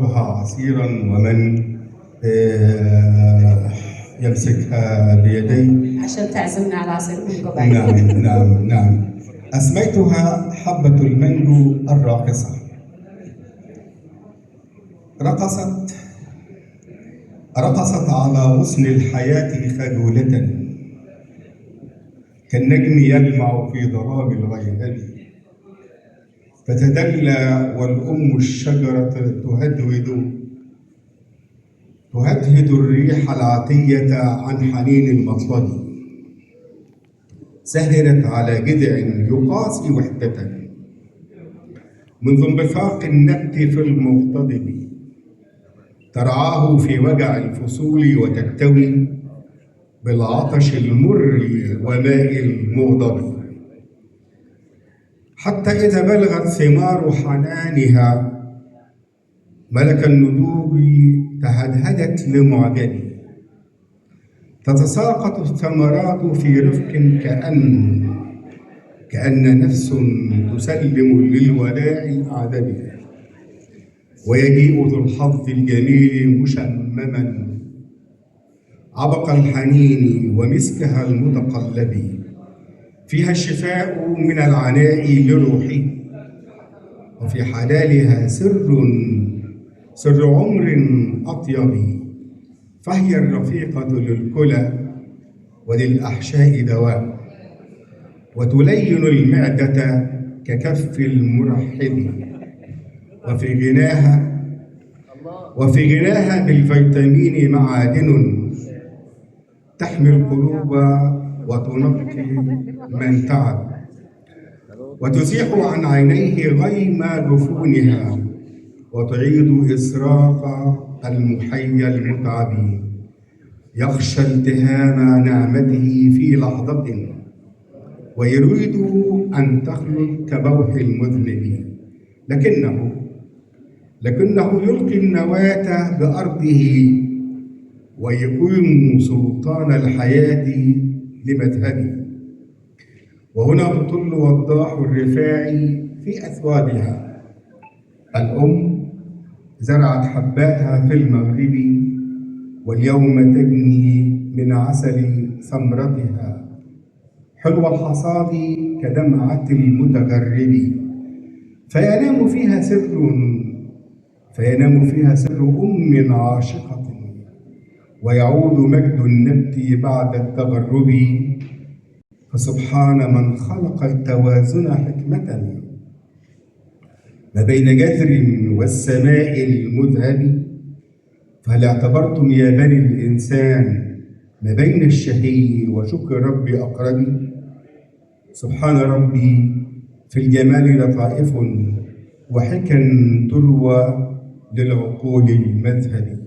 عصيرا ومن يمسكها بيديه. عشان تعزمنا على عصير مانجو بعد. نعم نعم نعم. أسميتها حبة المانجو الراقصة. رقصت على غصن الحياة خجولة، كالنجم يلمع في ظلام الغيهب، فتدلى والأم الشجرة تهدهد الريح العاتية عن حنين المطلب، سهرت على جذع يقاسي وحدة منذ انبثاق النبت في المغتضب، ترعاه في وجع الفصول وتكتوي بالعطش المر وماء المغضب، حتى إذا بلغت ثمار حنانها ملك النضوج تهدهدت لمعجب، تتساقط الثمرات في رفق كأن نفس تسلم للوداع أعدب، ويجيء ذو الحظ الجميل مشمما عبق الحنين ومسكها المتقلب، فيها الشفاء من العناء لروحه، وفي حلالها سر عمر أطيب، فهي الرفيقة للكلى وللأحشاء دواء، وتلين المعدة ككف المرحب، وفي غناها بالفيتامين معادن تحمي القلوب وتنقي من تعب، وتزيح عن عينيه غيم جفونها، وتعيد إسراق المحيا المتعب، يخشى التهام نعمته في لحظة ويريد أن تخلد كبوح المذنب، لكنه يلقي النواة بأرضه ويقيم سلطان الحياة لمذهبه. وهنا تطل وضاح الرفاعي في أثوابها. الأم زرعت حباتها في المغرب، واليوم تجني من عسل ثمرتها، حلو الحصاد كدمعة المتغرب، فينام فيها سر أم عاشقة، ويعود مجد النبت بعد التغرب، فسبحان من خلق التوازن حكمة ما بين جذر والسماء المذهب، فهل اعتبرتم يا بني الإنسان ما بين الشهي وشكر ربي أقرب؟ سبحان ربي في الجمال لطائف وحكم تروى للعقول المذهب.